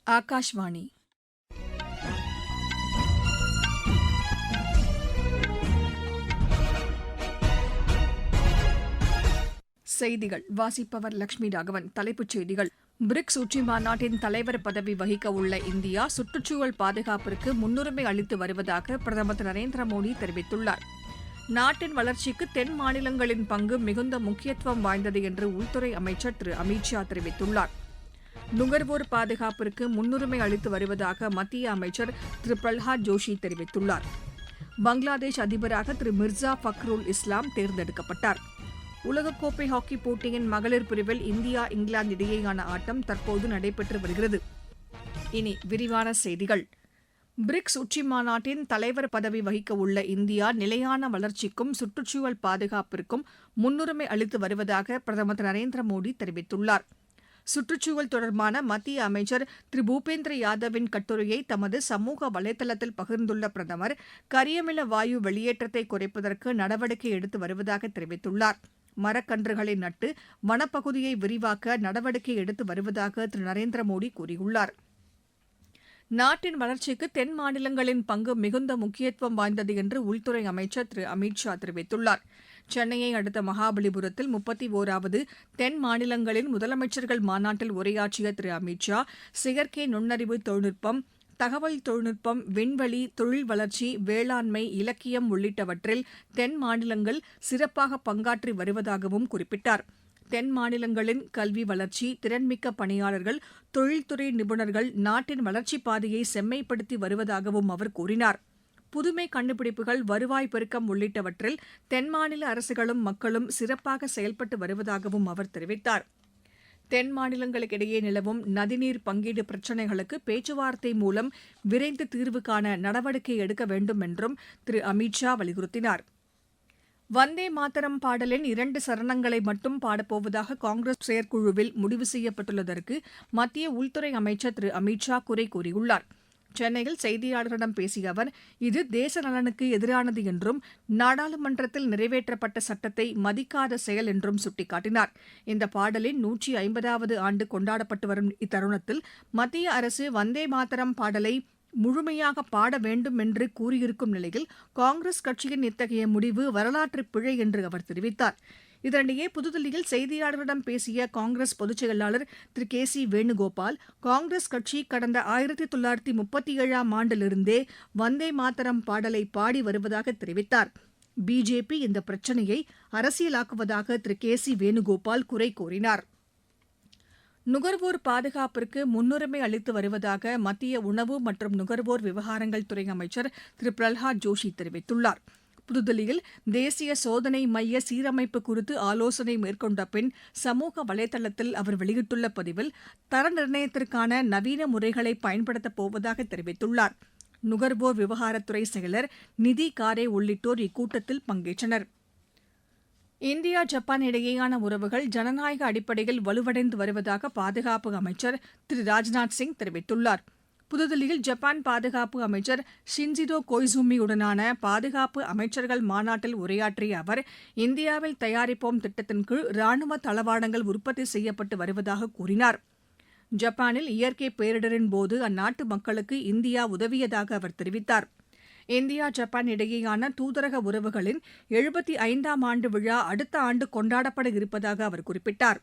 ஆகாஷ்வாணி. செய்திகள் வாசிப்பவர் லட்சுமி ராகவன். தலைப்புச் செய்திகள்: பிரிக்ஸ் உச்சிமாநாட்டின் தலைவர் பதவி வகிக்க உள்ள இந்தியா சுற்றுச்சூழல் பாதுகாப்பிற்கு முன்னுரிமை அளித்து வருவதாக பிரதமர் திரு நரேந்திர மோடி தெரிவித்துள்ளார். நாட்டின் வளர்ச்சிக்கு தென் மாநிலங்களின் பங்கு மிகுந்த முக்கியத்துவம் வாய்ந்தது என்று உள்துறை அமைச்சர் திரு அமித் ஷா தெரிவித்துள்ளார். நுகர்வோர் பாதுகாப்பிற்கு முன்னுரிமை அளித்து வருவதாக மத்திய அமைச்சர் திரு பிரல்ஹாத் ஜோஷி தெரிவித்துள்ளார். பங்களாதேஷ் அதிபராக திரு மிர்சா ஃபக்ருல் இஸ்லாம் தேர்ந்தெடுக்கப்பட்டார். உலகக்கோப்பை ஹாக்கி போட்டியின் மகளிர் பிரிவில் இந்தியா இங்கிலாந்து இடையேயான ஆட்டம் தற்போது நடைபெற்று வருகிறது. இனி விரிவான செய்திகள். பிரிக்ஸ் உச்சிமாநாட்டின் தலைவர் பதவி வகிக்க உள்ள இந்தியா நிலையான வளர்ச்சிக்கும் சுற்றுச்சூழல் பாதுகாப்பிற்கும் முன்னுரிமை அளித்து வருவதாக பிரதமர் திரு நரேந்திர மோடி தெரிவித்துள்ளார். சுற்றுச்சூழல் தொடர்பான மத்திய அமைச்சர் திரு பூபேந்திர யாதவின் கட்டுரையை தமது சமூக வலைதளத்தில் பகிர்ந்துள்ள பிரதமர், கரியமில வாயு வெளியேற்றத்தை குறைப்பதற்கு நடவடிக்கை எடுத்து வருவதாக தெரிவித்துள்ளார். மரக்கன்றுகளை நட்டு வனப்பகுதியை விரிவாக்க நடவடிக்கை எடுத்து வருவதாக திரு நரேந்திர மோடி கூறியுள்ளார். நாட்டின் வளர்ச்சிக்கு தென் மாநிலங்களின் பங்கு மிகுந்த முக்கியத்துவம் வாய்ந்தது என்று உள்துறை அமைச்சர் திரு அமித் ஷா தெரிவித்துள்ளார். சென்னையை அடுத்த மகாபலிபுரத்தில் 31வது தென் மாநிலங்களின் முதலமைச்சர்கள் மாநாட்டில் உரையாற்றிய திரு அமித் ஷா, செயற்கை நுண்ணறிவு தொழில்நுட்பம், தகவல் தொழில்நுட்பம், விண்வெளி, தொழில் வளர்ச்சி, வேளாண்மை, இலக்கியம் உள்ளிட்டவற்றில் தென் மாநிலங்கள் சிறப்பாக பங்காற்றி வருவதாகவும் குறிப்பிட்டார். தென் மாநிலங்களின் கல்வி வளர்ச்சி, திறன்மிக்க பணியாளர்கள், தொழில்துறை நிபுணர்கள் நாட்டின் வளர்ச்சிப் பாதையை செம்மைப்படுத்தி வருவதாகவும் அவர் கூறினார். புதுமை கண்டுபிடிப்புகள், வருவாய் பெருக்கம் உள்ளிட்டவற்றில் தென் மாநில அரசுகளும் மக்களும் சிறப்பாக செயல்பட்டு வருவதாகவும் அவர் தெரிவித்தார். தென் மாநிலங்களுக்கிடையே நிலவும் நதிநீர் பங்கீடு பிரச்சினைகளுக்கு பேச்சுவார்த்தை மூலம் விரைந்து தீர்வு காண நடவடிக்கை எடுக்க வேண்டும் என்றும் திரு அமித் ஷா வலியுறுத்தினார். வந்தே மாதரம் பாடலின் 2 சரணங்களை மட்டும் பாடப்போவதாக காங்கிரஸ் செயற்குழுவில் முடிவு செய்யப்பட்டுள்ளதற்கு மத்திய உள்துறை அமைச்சர் திரு அமித் ஷா குறை கூறியுள்ளார். சென்னையில் செய்தியாளர்களிடம் பேசிய அவர், இது தேச நலனுக்கு எதிரானது என்றும் நாடாளுமன்றத்தில் நிறைவேற்றப்பட்ட சட்டத்தை மதிக்காத செயல் என்றும் சுட்டிக்காட்டினார். இந்த பாடலின் 150வது ஆண்டு கொண்டாடப்பட்டு வரும் இத்தருணத்தில் மத்திய அரசு வந்தே மாதரம் பாடலை முழுமையாக பாட வேண்டும் என்று கூறியிருக்கும் நிலையில் காங்கிரஸ் கட்சியின் இத்தகைய முடிவு வரலாற்று பிழை என்று அவர் தெரிவித்தார். இதனிடையே புதுதில்லியில் செய்தியாளர்களிடம் பேசிய காங்கிரஸ் பொதுச் செயலாளர் திரு கே.சி. வேணுகோபால், காங்கிரஸ் கட்சி கடந்த 1937ஆம் ஆண்டிலிருந்தே வந்தே மாதரம் பாடலை பாடி வருவதாக தெரிவித்தார். பிஜேபி இந்த பிரச்சினையை அரசியலாக்குவதாக திரு கே.சி. வேணுகோபால் குறை கூறினார். நுகர்வோர் பாதுகாப்பிற்கு முன்னுரிமை அளித்து வருவதாக மத்திய உணவு மற்றும் நுகர்வோர் விவகாரங்கள் துறை அமைச்சர் திரு பிரல்ஹாத் ஜோஷி தெரிவித்துள்ளார். புதுதில்லியில் தேசிய சோதனை மைய சீரமைப்பு குறித்து ஆலோசனை மேற்கொண்ட பின் சமூக வலைதளத்தில் அவர் வெளியிட்டுள்ள பதிவில், தர நிர்ணயத்திற்கான நவீன முறைகளை பயன்படுத்தப் போவதாக தெரிவித்துள்ளார். நுகர்வோர் விவகாரத்துறை செயலர் நிதி காரே உள்ளிட்டோர் இக்கூட்டத்தில் பங்கேற்றனர். இந்தியா ஜப்பான் இடையேயான உறவுகள் ஜனநாயக அடிப்படையில் வலுவடைந்து வருவதாக பாதுகாப்பு அமைச்சர் திரு ராஜ்நாத் சிங் தெரிவித்துள்ளார். புதுதில்லியில் ஜப்பான் பாதுகாப்பு அமைச்சர் ஷின்ஜிரோ கோய்சுமியுடனான பாதுகாப்பு அமைச்சர்கள் மாநாட்டில் உரையாற்றிய அவர், இந்தியாவில் தயாரிப்போம் திட்டத்தின் கீழ் ராணுவ தளவாடங்கள் உற்பத்தி செய்யப்பட்டு வருவதாக கூறினார். ஜப்பானில் இயற்கை பேரிடரின் போது அந்நாட்டு மக்களுக்கு இந்தியா உதவியதாக அவர் தெரிவித்தார். இந்தியா ஜப்பான் இடையேயான தூதரக உறவுகளின் 75ஆம் ஆண்டு விழா அடுத்த ஆண்டு கொண்டாடப்பட இருப்பதாக அவர் குறிப்பிட்டார்.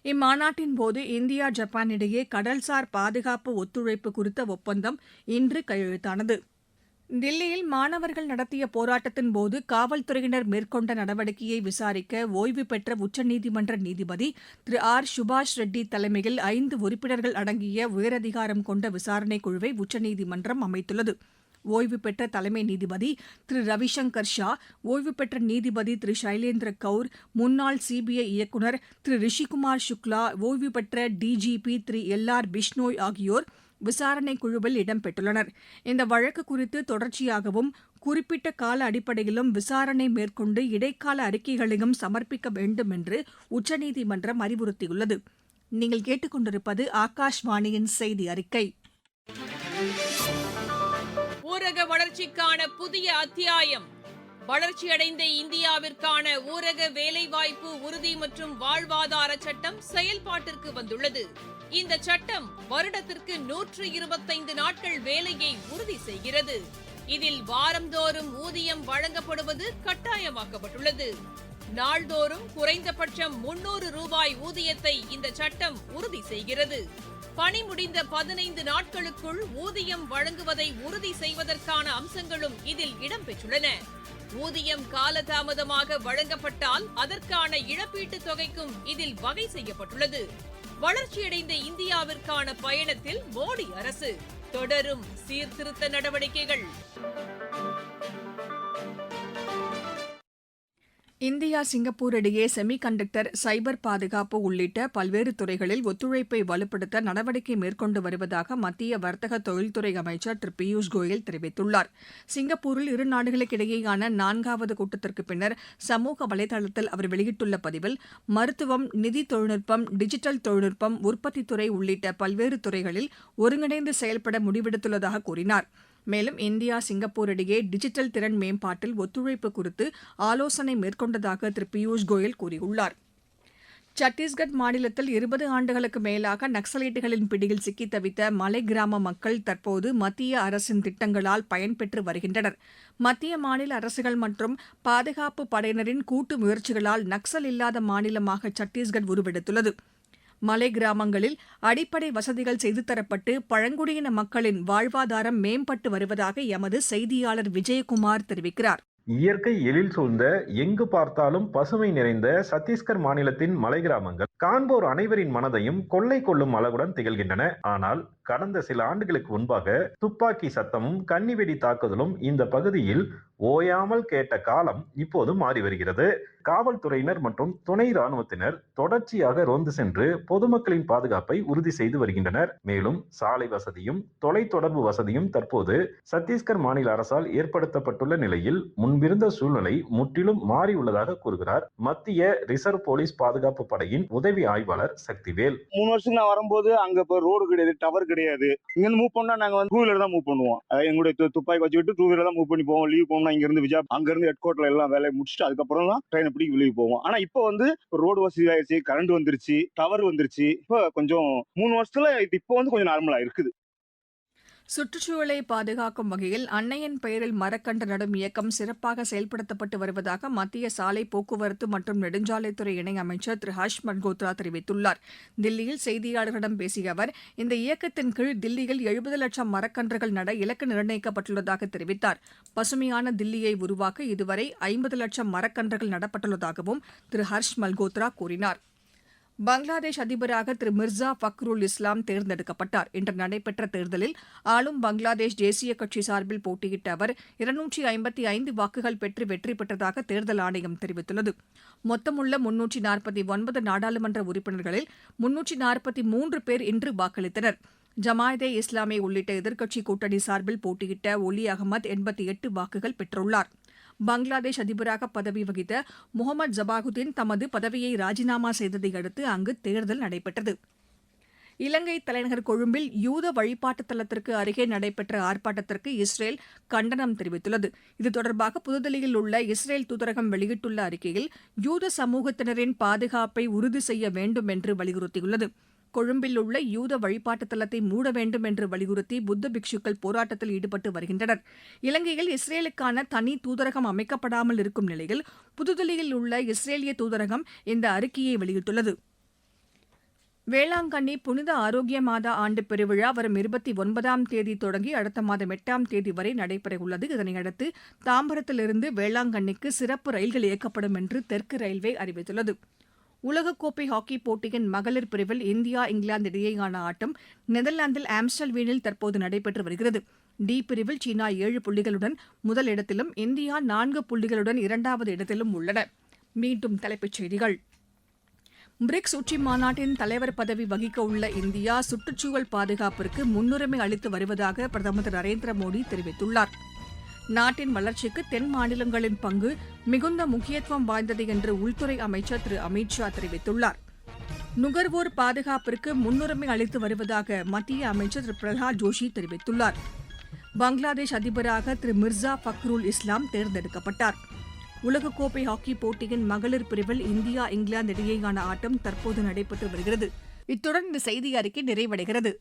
இம்மாநாட்டின் போது இந்தியா ஜப்பான் இடையே கடல்சார் பாதுகாப்பு ஒத்துழைப்பு குறித்த ஒப்பந்தம் இன்று கையெழுத்தானது. தில்லியில் மாணவர்கள் நடத்திய போராட்டத்தின் போது காவல்துறையினர் மேற்கொண்ட நடவடிக்கையை விசாரிக்க ஓய்வு பெற்ற உச்சநீதிமன்ற நீதிபதி திரு ஆர் சுபாஷ் ரெட்டி தலைமையில் 5 உறுப்பினர்கள் அடங்கிய உயரதிகாரம் கொண்ட விசாரணைக் குழுவை உச்சநீதிமன்றம் அமைத்துள்ளது. ஓய்வு பெற்ற தலைமை நீதிபதி திரு ரவிசங்கர் ஷா, ஓய்வு பெற்ற நீதிபதி திரு சைலேந்திர கவுர், முன்னாள் சிபிஐ இயக்குநர் திரு ரிஷிகுமார் சுக்லா, ஓய்வு பெற்ற டிஜிபி திரு எல்.ஆர். பிஷ்னோய் ஆகியோர் விசாரணைக் குழுவில் இடம்பெற்றுள்ளனர். இந்த வழக்கு குறித்து தொடர்ச்சியாகவும் குறிப்பிட்ட கால அடிப்படையிலும் விசாரணை மேற்கொண்டு இடைக்கால அறிக்கைகளையும் சமர்ப்பிக்க வேண்டும் என்று உச்சநீதிமன்றம் அறிவுறுத்தியுள்ளது. நீங்கள் கேட்டுக்கொண்டிருப்பது ஆகாஷ்வாணியின் செய்தி அறிக்கை. ஊரக வளர்ச்சிக்கான புதிய அத்தியாயம். வளர்ச்சியடைந்த இந்தியாவிற்கான ஊரக வேலைவாய்ப்பு உறுதி மற்றும் வாழ்வாதார சட்டம் செயல்பாட்டிற்கு வந்துள்ளது. இந்த சட்டம் வருடத்திற்கு 125 நாட்கள் வேலையை உறுதி செய்கிறது. இதில் வாரந்தோறும் ஊதியம் வழங்கப்படுவது கட்டாயமாக்கப்பட்டுள்ளது. நாள்தோறும் குறைந்தபட்சம் 300 ரூபாய் ஊதியத்தை இந்த சட்டம் உறுதி செய்கிறது. பணி முடிந்த 15 நாட்களுக்குள் ஊதியம் வழங்குவதை உறுதி செய்வதற்கான அம்சங்களும் இதில் இடம்பெற்றுள்ளன. ஊதியம் காலதாமதமாக வழங்கப்பட்டால் அதற்கான இழப்பீட்டுத் தொகைக்கும் இதில் வகை செய்யப்பட்டுள்ளது. வளர்ச்சியடைந்த இந்தியாவிற்கான பயணத்தில் மோடி அரசு தொடரும் சீர்திருத்த நடவடிக்கைகள். இந்தியா சிங்கப்பூர் இடையே செமி கண்டக்டர், சைபர் பாதுகாப்பு உள்ளிட்ட பல்வேறு துறைகளில் ஒத்துழைப்பை வலுப்படுத்த நடவடிக்கை மேற்கொண்டு வருவதாக மத்திய வர்த்தக தொழில்துறை அமைச்சர் திரு பியூஷ் கோயல் தெரிவித்துள்ளார். சிங்கப்பூரில் இரு நாடுகளுக்கிடையேயான 4வது கூட்டத்திற்கு பின்னர் சமூக வலைதளத்தில் அவர் வெளியிட்டுள்ள பதிவில், மருத்துவம், நிதி தொழில்நுட்பம், டிஜிட்டல் தொழில்நுட்பம், உற்பத்தித்துறை உள்ளிட்ட பல்வேறு துறைகளில் ஒருங்கிணைந்து செயல்பட முடிவெடுத்துள்ளதாக கூறினார். மேலும் இந்தியா சிங்கப்பூர் இடையே டிஜிட்டல் திறன் மேம்பாட்டில் ஒத்துழைப்பு குறித்து ஆலோசனை மேற்கொண்டதாக திரு பியூஷ் கோயல் கூறியுள்ளார். சத்தீஸ்கட் மாநிலத்தில் 20 ஆண்டுகளுக்கு மேலாக நக்சலைட்டுகளின் பிடியில் சிக்கித் தவித்த மலை கிராம மக்கள் தற்போது மத்திய அரசின் திட்டங்களால் பயன்பெற்று வருகின்றனர். மத்திய மாநில அரசுகள் மற்றும் பாதுகாப்பு படையினரின் கூட்டு முயற்சிகளால் நக்சல் இல்லாத மாநிலமாக சத்தீஸ்கட் உருவெடுத்துள்ளது. மலை கிராமங்களில் அடிப்படை வசதிகள் செய்து தரப்பட்டு பழங்குடியின மக்களின் வாழ்வாதாரம் மேம்பட்டு வருவதாக எமது செய்தியாளர் விஜயகுமார் தெரிவிக்கிறார். இயற்கை எழில் சூழ்ந்த, எங்கு பார்த்தாலும் பசுமை நிறைந்த சத்தீஸ்கர் மாநிலத்தின் மலை கிராமங்கள் காண்போர் அனைவரின் மனதையும் கொள்ளை கொள்ளும் அளவுடன் திகழ்கின்றன. ஆனால் கடந்த சில ஆண்டுகளுக்கு முன்பாக துப்பாக்கி சத்தமும் கன்னிவெடி தாக்குதலும் இந்த பகுதியில் ஓயாமல் கேட்ட காலம் இப்போது மாறி வருகிறது. காவல்துறையினர் மற்றும் துணை ராணுவத்தினர் தொடர்ச்சியாக ரோந்து சென்று பொதுமக்களின் பாதுகாப்பை உறுதி செய்து வருகின்றனர். மேலும் சாலை வசதியும் தொலைத்தொடர்பு வசதியும் தற்போது சத்தீஸ்கர் மாநில அரசால் ஏற்படுத்தப்பட்டுள்ள நிலையில் முன்பிருந்த சூழ்நிலை முற்றிலும் மாறியுள்ளதாக கூறுகிறார் மத்திய ரிசர்வ் போலீஸ் பாதுகாப்பு படையின் உதவி ஆய்வாளர் சக்திவேல். 3 வருஷத்துக்கு நான் வரும்போது அங்க இப்போ ரோடு கிடையாது, டவர் கிடையாது. இங்க இருந்து மூவ் பண்ணா நாங்க வந்து 2 வீலர் தான் மூவ் பண்ணுவோம். எங்களுடைய துப்பாக்கி வச்சுக்கிட்டு 2 வீலர் தான் மூவ் பண்ணி போவோம். லீவ் போனோம்னா இங்க இருந்து அங்க இருந்து ஹெட் குவார்டர்ல எல்லாம் வேலையை முடிச்சுட்டு அதுக்கப்புறம் தான் ட்ரெயினை பிடிக்க வெளியே போவோம். ஆனா இப்போ வந்து ரோடு வசதி ஆயிடுச்சு, கரண்ட் வந்துருச்சு, டவர் வந்துருச்சு. இப்போ கொஞ்சம் 3 வருஷத்துல இப்போ வந்து கொஞ்சம் நார்மலா இருக்குது. சுற்றுச்சூழலை பாதுகாக்கும் வகையில் அன்னையின் பெயரில் மரக்கன்று நடும் இயக்கம் சிறப்பாக செயல்படுத்தப்பட்டு வருவதாக மத்திய சாலை போக்குவரத்து மற்றும் நெடுஞ்சாலைத்துறை இணையமைச்சர் திரு ஹர்ஷ் மல்கோத்ரா தெரிவித்துள்ளார். தில்லியில் செய்தியாளர்களிடம் பேசிய அவர், இந்த இயக்கத்தின் கீழ் தில்லியில் 70 லட்சம் மரக்கன்றுகள் நட இலக்கு நிர்ணயிக்கப்பட்டுள்ளதாக தெரிவித்தார். பசுமையான தில்லியை உருவாக்க இதுவரை 50 லட்சம் மரக்கன்றுகள் நடப்பட்டுள்ளதாகவும் திரு ஹர்ஷ் மல்கோத்ரா கூறினார். பங்களாதேஷ் அதிபராக திரு மிர்சா ஃபக்ருல் இஸ்லாம் தேர்ந்தெடுக்கப்பட்டார். இன்று நடைபெற்ற தேர்தலில் ஆளும் பங்களாதேஷ் தேசிய கட்சி சார்பில் போட்டியிட்ட அவர் 255 வாக்குகள் பெற்று வெற்றி பெற்றதாக தேர்தல் ஆணையம் தெரிவித்துள்ளது. மொத்தமுள்ள 349 நாடாளுமன்ற உறுப்பினர்களில் 343 பேர் இன்று வாக்களித்தனர். ஜமாயதே இஸ்லாமி உள்ளிட்ட எதிர்க்கட்சி கூட்டணி சார்பில் போட்டியிட்ட ஒலி அகமது 88 வாக்குகள் பெற்றுள்ளார். பங்களாதேஷ் அதிபராக பதவி வகித்த முகமது ஜபாகுதீன் தமது பதவியை ராஜினாமா செய்ததை அடுத்து அங்கு தேர்தல் நடைபெற்றது. இலங்கை தலைநகர் கொழும்பில் யூத வழிபாட்டுத் தலத்திற்கு அருகே நடைபெற்ற ஆர்ப்பாட்டத்திற்கு இஸ்ரேல் கண்டனம் தெரிவித்துள்ளது. இது தொடர்பாக புதுதில்லியில் உள்ள இஸ்ரேல் தூதரகம் வெளியிட்டுள்ள அறிக்கையில், யூத சமூகத்தினரின் பாதுகாப்பை உறுதி செய்ய வேண்டும் என்று வலியுறுத்தியுள்ளது. கொழும்பில் உள்ள யூத வழிபாட்டுத் தலத்தை மூட வேண்டும் என்று வலியுறுத்தி புத்த பிக்ஷுக்கள் போராட்டத்தில் ஈடுபட்டு வருகின்றனர். இலங்கையில் இஸ்ரேலுக்கான தனி தூதரகம் அமைக்கப்படாமல் இருக்கும் நிலையில் புதுதில்லியில் உள்ள இஸ்ரேலிய தூதரகம் இந்த அறிக்கையை வெளியிட்டுள்ளது. வேளாங்கண்ணி புனித ஆரோக்கிய மாதா ஆண்டு பெருவிழா வரும் 29ஆம் தேதி தொடங்கி அடுத்த மாதம் 8ஆம் தேதி வரை நடைபெறவுள்ளது. இதனையடுத்து தாம்பரத்திலிருந்து வேளாங்கண்ணிக்கு சிறப்பு ரயில்கள் இயக்கப்படும் என்று தெற்கு ரயில்வே அறிவித்துள்ளது. உலகக்கோப்பை ஹாக்கி போட்டியின் மகளிர் பிரிவில் இந்தியா இங்கிலாந்து இடையேயான ஆட்டம் நெதர்லாந்தில் ஆம்ஸ்டல்வீனில் தற்போது நடைபெற்று வருகிறது. டி பிரிவில் சீனா 7 புள்ளிகளுடன் முதல் இடத்திலும் இந்தியா 4 புள்ளிகளுடன் 2வது இடத்திலும் உள்ளன. மீண்டும் தலைப்புச் செய்திகள். பிரிக்ஸ் உச்சி மாநாட்டின் தலைவர் பதவி வகிக்க உள்ள இந்தியா சுற்றுச்சூழல் பாதுகாப்பிற்கு முன்னுரிமை அளித்து வருவதாக பிரதமர் திரு நரேந்திர மோடி தெரிவித்துள்ளார். நாட்டின் வளர்ச்சிக்கு தென் மாநிலங்களின் பங்கு மிகுந்த முக்கியத்துவம் வாய்ந்தது என்று உள்துறை அமைச்சர் திரு அமித் ஷா தெரிவித்துள்ளார். நுகர்வோர் பாதுகாப்பிற்கு முன்னுரிமை அளித்து வருவதாக மத்திய அமைச்சர் திரு பிரகலாத் ஜோஷி தெரிவித்துள்ளார். பங்களாதேஷ் அதிபராக திரு மிர்சா ஃபக்ருல் இஸ்லாம் தேர்ந்தெடுக்கப்பட்டார். உலகக்கோப்பை ஹாக்கி போட்டியின் மகளிர் பிரிவில் இந்தியா இங்கிலாந்து இடையேயான ஆட்டம் தற்போது நடைபெற்று வருகிறது. இத்துடன் இந்த செய்தி அறிக்கை நிறைவடைகிறது.